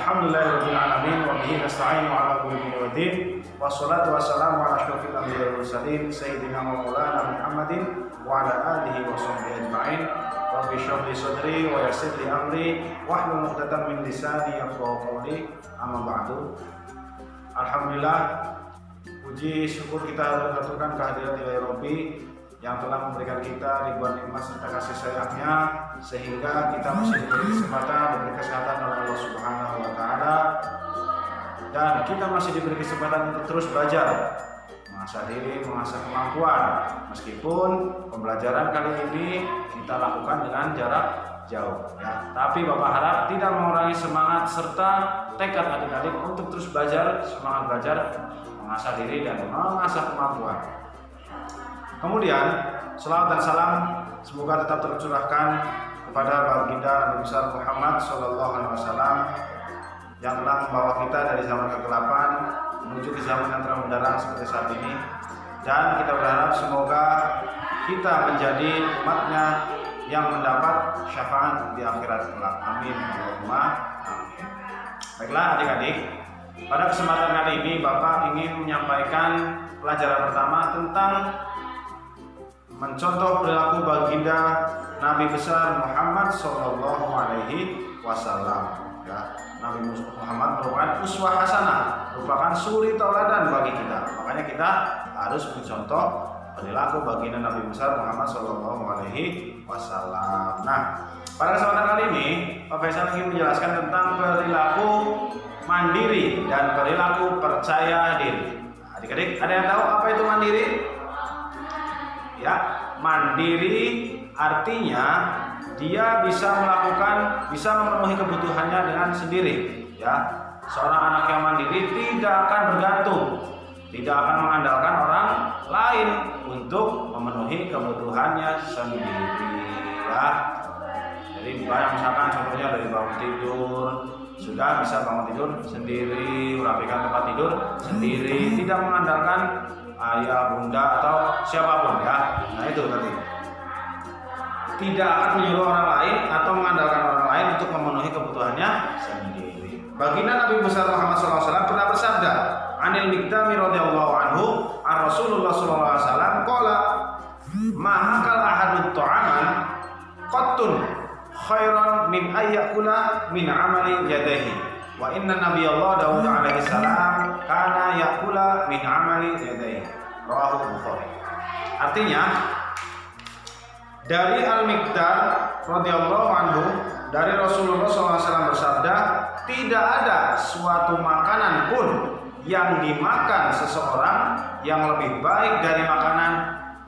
Alhamdulillahirabbil alamin wa bihi nasta'inu ala umuri waddin wassalatu wassalamu ala asyrofil anbiya'i wal mursalin sayyidina wa maulana Muhammadin wa ala alihi wa sahbihi ajma'in. Rabbi shrah li sadri wa yassir li amri wahlul 'uqdatam min lisani yafqahu qawli. Amma ba'du. Alhamdulillah, puji syukur kita haturkan kehadirat Ilahi Rabbi yang telah memberikan kita ribuan nikmat serta kasih sayangnya sehingga kita masih diberi kesempatan, diberi kesehatan oleh Allah Subhanahu wa taala, dan kita masih diberi kesempatan untuk terus belajar, mengasah diri, mengasah kemampuan, meskipun pembelajaran kali ini kita lakukan dengan jarak jauh ya. Tapi Bapak harap tidak mengurangi semangat serta tekad adik-adik untuk terus belajar, semangat belajar, mengasah diri dan mengasah kemampuan. Kemudian selawat dan salam semoga tetap tercurahkan kepada baginda Nabi besar Muhammad SAW yang telah membawa kita dari zaman kegelapan menuju ke zaman yang terang benderang seperti saat ini, dan kita berharap semoga kita menjadi umatnya yang mendapat syafaat di akhirat kelak. Amin. Allahumma amin. Baiklah adik-adik, pada kesempatan kali ini Bapak ingin menyampaikan pelajaran pertama tentang mencontoh perilaku baginda Nabi besar Muhammad Sallallahu Alaihi Wasallam. Ya, Nabi Muhammad merupakan uswah hasanah, merupakan suri tauladan bagi kita. Makanya kita harus mencontoh perilaku baginda Nabi besar Muhammad Sallallahu Alaihi Wasallam. Nah, pada kesempatan kali ini Pak Faisal ingin menjelaskan tentang perilaku mandiri dan perilaku percaya diri. Adik-adik, ada yang tahu apa itu mandiri? Ya, mandiri artinya dia bisa memenuhi kebutuhannya dengan sendiri. Ya, seorang anak yang mandiri tidak akan bergantung, tidak akan mengandalkan orang lain untuk memenuhi kebutuhannya sendiri. Ya, jadi misalkan contohnya dari bangun tidur sudah bisa bangun tidur sendiri, merapikan tempat tidur sendiri, tidak mengandalkan ayah, bunda atau siapapun ya. Nah itu tadi, tidak akan menyuruh orang lain atau mengandalkan orang lain untuk memenuhi kebutuhannya sendiri. Baginda Nabi besar Muhammad SAW pernah bersabda, Anil Miqdami radhiyallahu anhu, an Rasulullah SAW qala, ma'akal ahadut ta'aman qattun khairan min ayyakula min amali yadayhi. Wa inna nabiyallah Daud alaihi salam kana yakula min amali yadayhi. Rawahu Bukhari. Artinya dari Al-Miqdar radhiyallahu anhu, dari Rasulullah SAW bersabda, tidak ada suatu makanan pun yang dimakan seseorang yang lebih baik dari makanan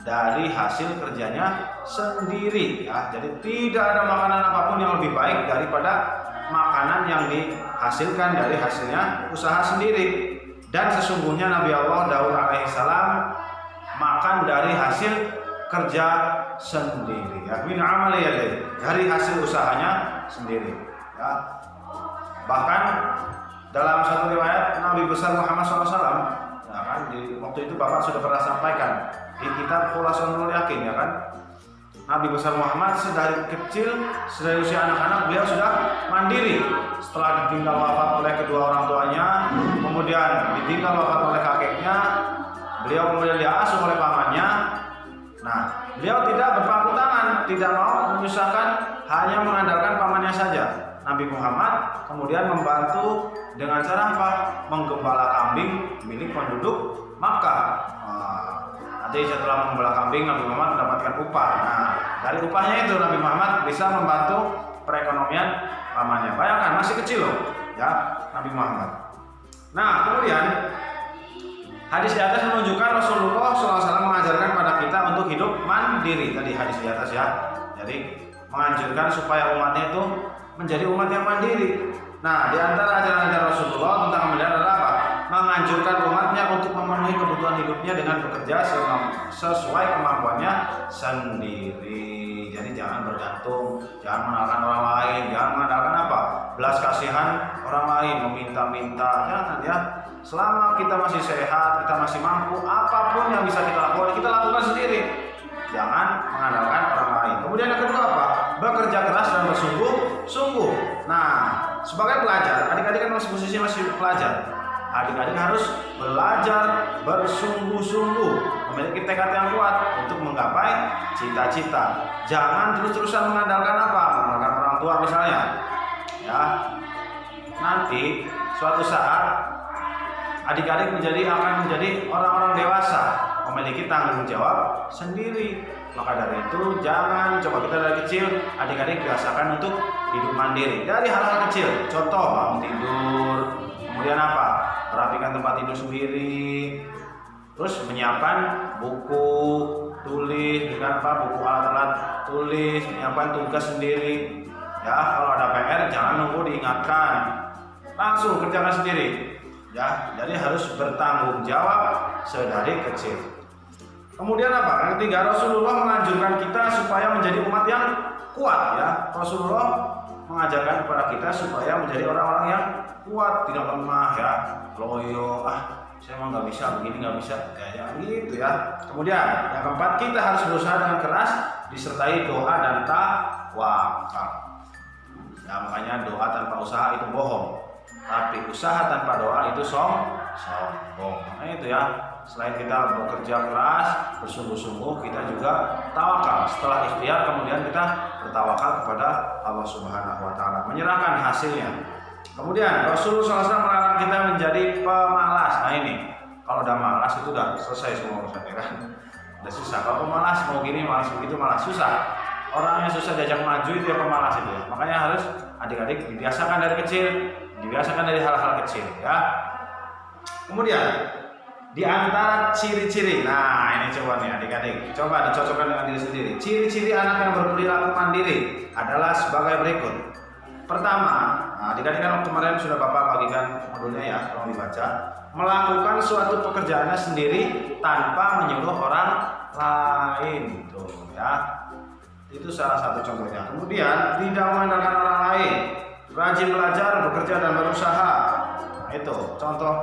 dari hasil kerjanya sendiri ya. Jadi tidak ada makanan apapun yang lebih baik daripada makanan yang dihasilkan dari hasilnya usaha sendiri. Dan sesungguhnya Nabi Allah Daud alaihissalam makan dari hasil kerja sendiri ya, min amali yadayhi, dari hasil usahanya sendiri ya. Bahkan dalam satu riwayat Nabi besar Muhammad SAW ya kan, di waktu itu Bapak sudah pernah sampaikan di kitab Khulasatul Yakin ya kan, Nabi besar Muhammad sedari kecil, sedari usia anak-anak beliau sudah mandiri. Setelah ditinggal wafat oleh kedua orang tuanya, kemudian ditinggal wafat oleh kakeknya, beliau kemudian diasuh oleh pamannya. Nah, beliau tidak berpangku tangan, tidak mau menyusahkan, hanya mengandalkan pamannya saja. Nabi Muhammad kemudian membantu dengan cara apa? Menggembala kambing milik penduduk Makkah. Nanti setelah menggembala kambing, Nabi Muhammad mendapatkan upah. Nah, dari upahnya itu Nabi Muhammad bisa membantu perekonomian pamannya. Bayangkan, masih kecil loh ya Nabi Muhammad. Nah, kemudian hadis di atas menunjukkan Rasulullah SAW mengajarkan pada kita untuk hidup mandiri. Tadi hadis di atas ya. Jadi menganjurkan supaya umatnya itu menjadi umat yang mandiri. Nah, di antara ajaran-ajaran Rasulullah tentang mandiri adalah apa? Menganjurkan umatnya untuk memenuhi kebutuhan hidupnya dengan bekerja sesuai kemampuannya sendiri. Jadi jangan bergantung, jangan mengandalkan orang lain, jangan mengandalkan apa? Belas kasihan orang lain, meminta-minta. Jangan ya. Selama kita masih sehat, kita masih mampu, apapun yang bisa kita lakukan sendiri. Jangan mengandalkan orang lain. Kemudian yang kedua apa? Bekerja keras dan bersungguh-sungguh. Nah, sebagai pelajar, adik-adik kan posisinya masih pelajar. Adik-adik harus belajar bersungguh-sungguh, memiliki tekad yang kuat untuk menggapai cita-cita. Jangan terus-terusan mengandalkan apa? Mengandalkan orang tua misalnya. Ya. Nanti suatu saat adik-adik akan menjadi orang-orang dewasa, memiliki tanggung jawab sendiri. Maka dari itu jangan coba kita dari kecil adik-adik biasakan untuk hidup mandiri dari hal-hal kecil. Contoh bangun tidur, kemudian apa? Merapikan tempat tidur sendiri, terus menyiapkan buku tulis dengan buku alat-alat tulis, menyiapkan tugas sendiri. Ya, kalau ada PR jangan nunggu diingatkan, langsung kerjakan sendiri. Ya, jadi harus bertanggung jawab sedari kecil. Kemudian apa? Yang ketiga, Rasulullah menganjurkan kita supaya menjadi umat yang kuat. Ya, Rasulullah mengajarkan kepada kita supaya menjadi orang-orang yang kuat, tidak lemah ya, loyo. Saya mah nggak bisa begini, nggak bisa kayak gitu ya. Kemudian yang keempat, kita harus berusaha dengan keras disertai doa dan tawakal. Ya, makanya doa tanpa usaha itu bohong. Tapi usaha tanpa doa itu sombong. Nah itu ya. Selain kita bekerja keras, bersungguh-sungguh, kita juga tawakal. Setelah ikhtiar, kemudian kita bertawakal kepada Allah Subhanahu wa Ta'ala, menyerahkan hasilnya. Kemudian Rasulullah SAW melarang kita menjadi pemalas. Nah ini, kalau udah malas itu udah selesai semua urusan ya kan. Udah susah. Kalau pemalas mau gini, malas begitu, malah susah. Orang yang susah diajak maju itu ya pemalas itu ya. Makanya harus adik-adik dibiasakan dari kecil, dibiasakan dari hal-hal kecil ya. Kemudian di antara ciri-ciri, nah ini coba nih adik-adik, coba dicocokkan dengan diri sendiri. Ciri-ciri anak yang berperilaku mandiri adalah sebagai berikut. Pertama, adik-adik kan kemarin sudah Bapak bagikan modulnya ya, tolong dibaca. Melakukan suatu pekerjaannya sendiri tanpa menyuruh orang lain, tuh ya. Itu salah satu contohnya. Kemudian tidak mengandalkan orang lain, rajin belajar, bekerja dan berusaha. Nah, itu contoh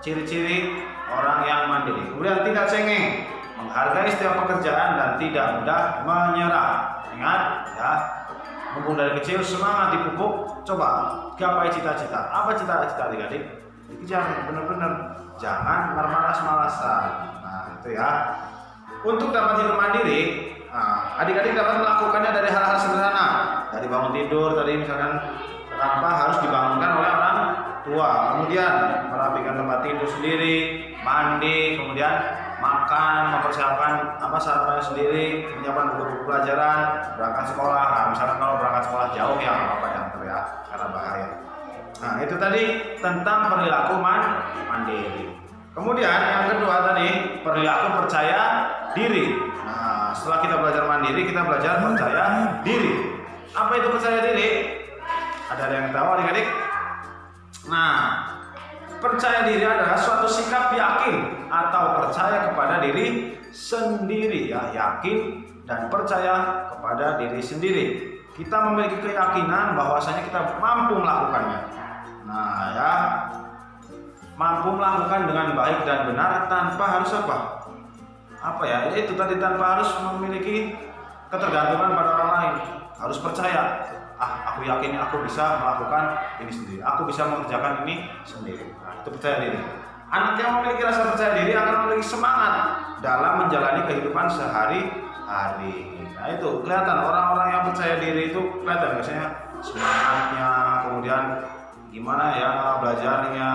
ciri-ciri orang yang mandiri. Kemudian tidak cengeng, menghargai setiap pekerjaan dan tidak mudah menyerah. Ingat ya, mumpung dari kecil semangat dipupuk, coba gapai cita-cita. Apa cita-cita adik-adik? Dikejar benar-benar, jangan malas-malasan. Nah itu ya. Untuk dapat hidup mandiri, adik-adik dapat melakukannya dari hal-hal sederhana, dari bangun tidur tadi misalkan, tanpa harus dibangunkan oleh orang tua. Kemudian merapikan tempat tidur sendiri, mandi, kemudian makan, mempersiapkan sarapan sendiri, menyiapkan buku-buku pelajaran, berangkat sekolah. Nah, misalkan kalau berangkat sekolah jauh ya apa yang ya, karena bahaya. Nah itu tadi tentang perilaku mandiri. Kemudian yang kedua tadi perilaku percaya diri. Nah setelah kita belajar mandiri, kita belajar percaya diri. Apa itu percaya diri? Ada yang tahu adik-adik? Nah, percaya diri adalah suatu sikap yakin atau percaya kepada diri sendiri ya, yakin dan percaya kepada diri sendiri. Kita memiliki keyakinan bahwasanya kita mampu melakukannya. Nah, ya, mampu melakukan dengan baik dan benar tanpa harus apa ya? Itu tadi tanpa harus memiliki ketergantungan pada orang lain. Harus percaya. Aku yakin aku bisa melakukan ini sendiri, aku bisa mengerjakan ini sendiri. Nah, itu percaya diri. Anak yang memiliki rasa percaya diri akan memiliki semangat dalam menjalani kehidupan sehari-hari. Nah itu kelihatan orang-orang yang percaya diri itu kelihatan biasanya semangatnya, kemudian gimana ya belajarnya,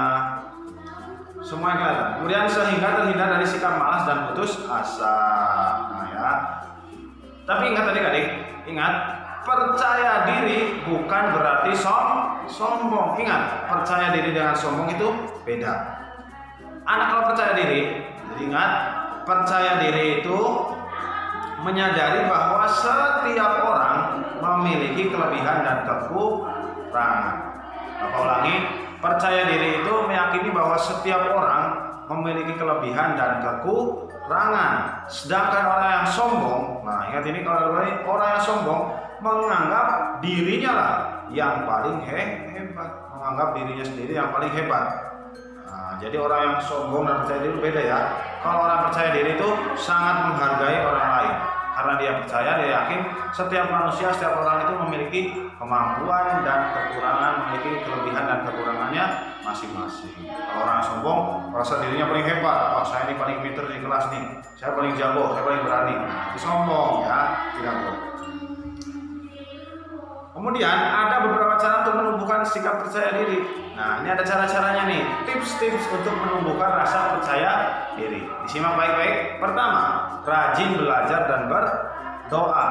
semua kelihatan. Kemudian sehingga terhindar dari sikap malas dan putus asa. Nah ya. Tapi ingat adik-adik, ingat. Percaya diri bukan berarti sombong. Ingat, percaya diri dengan sombong itu beda. Anak kalau percaya diri, jadi ingat, percaya diri itu menyadari bahwa setiap orang memiliki kelebihan dan kekurangan. Apa ulangi? Percaya diri itu meyakini bahwa setiap orang memiliki kelebihan dan kekurangan. Sedangkan orang yang sombong, nah ingat ini kalau orang yang sombong menganggap dirinya lah yang paling hebat, menganggap dirinya sendiri yang paling hebat. Nah, jadi orang yang sombong dan percaya diri beda ya. Kalau orang percaya diri itu sangat menghargai orang lain, karena dia percaya, dia yakin setiap manusia, setiap orang itu memiliki kemampuan dan kekurangan, memiliki kelebihan dan kekurangannya masing-masing. Kalau orang sombong merasa dirinya paling hebat, wah saya ini paling pintar di kelas nih, saya paling jago, saya paling berani, itu sombong ya, tidak boleh. Kemudian ada beberapa cara untuk menumbuhkan sikap percaya diri. Nah, ini ada cara-caranya nih, tips-tips untuk menumbuhkan rasa percaya diri. Disimak baik-baik. Pertama, rajin belajar dan berdoa.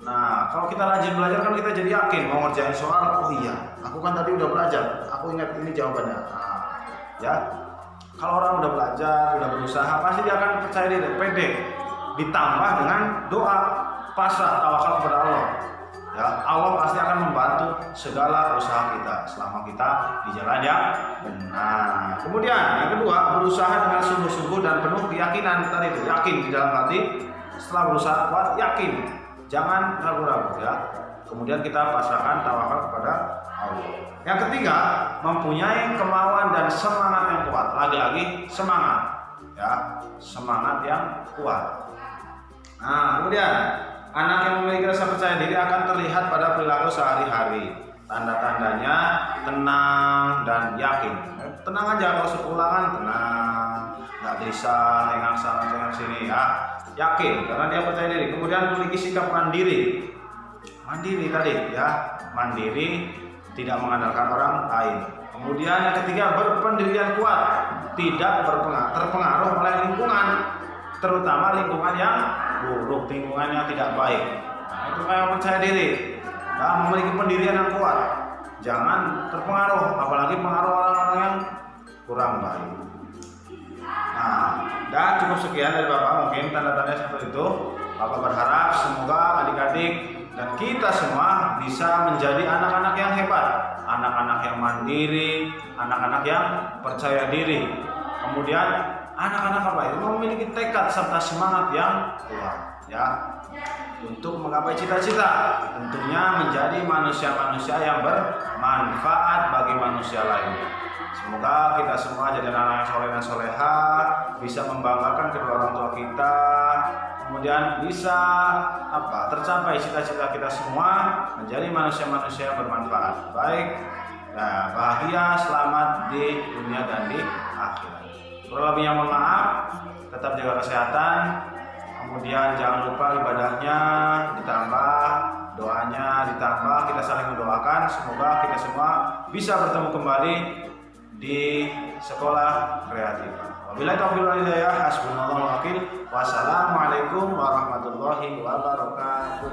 Nah, kalau kita rajin belajar kan kita jadi yakin mau ngerjain soal. Oh iya, aku kan tadi udah belajar, aku ingat ini jawabannya. Nah, ya, kalau orang udah belajar, udah berusaha, pasti dia akan percaya diri, pede. Ditambah dengan doa, pasrah, tawakal kepada Allah. Ya, Allah pasti akan membantu segala usaha kita selama kita di jalan yang benar. Kemudian yang kedua, berusaha dengan sungguh-sungguh dan penuh keyakinan. Tadi itu yakin di dalam hati. Setelah berusaha kuat, yakin, jangan ragu-ragu ya. Kemudian kita pasrahkan tawakal kepada Allah. Yang ketiga, mempunyai kemauan dan semangat yang kuat. Lagi-lagi semangat, ya, semangat yang kuat. Nah, kemudian anak yang memiliki rasa percaya diri akan terlihat pada perilaku sehari-hari. Tanda-tandanya tenang dan yakin. Tenang aja, kalau sepulangan tenang, nggak bisa tengah sana tengah sini ya. Yakin karena dia percaya diri. Kemudian memiliki sikap mandiri. Mandiri tadi ya, mandiri, tidak mengandalkan orang lain. Kemudian yang ketiga, berpendirian kuat, tidak terpengaruh oleh lingkungan, terutama lingkungan yang buruk, lingkungan yang tidak baik. Nah, itu kayak percaya diri, nah, memiliki pendirian yang kuat, jangan terpengaruh, apalagi pengaruh orang-orang yang kurang baik. Nah, dan cukup sekian dari Bapak, mungkin tanda-tanda seperti itu. Bapak berharap semoga adik-adik dan kita semua bisa menjadi anak-anak yang hebat, anak-anak yang mandiri, anak-anak yang percaya diri. Kemudian anak-anak apa itu memiliki tekad serta semangat yang kuat ya untuk menggapai cita-cita, tentunya menjadi manusia-manusia yang bermanfaat bagi manusia lainnya. Semoga kita semua jadi anak-anak yang soleh dan soleha, bisa membanggakan kedua orang tua kita, kemudian bisa tercapai cita-cita kita semua menjadi manusia-manusia yang bermanfaat, baik, nah, bahagia, selamat di dunia dan di akhirat. Kurang lebihnya mohon maaf, tetap jaga kesehatan, kemudian jangan lupa ibadahnya ditambah, doanya ditambah, kita saling mendoakan, semoga kita semua bisa bertemu kembali di sekolah kreatif. Wabillahi taufiq wal hidayah, hasbunallahu wa ni'mal wakil. Wassalamualaikum warahmatullahi wabarakatuh.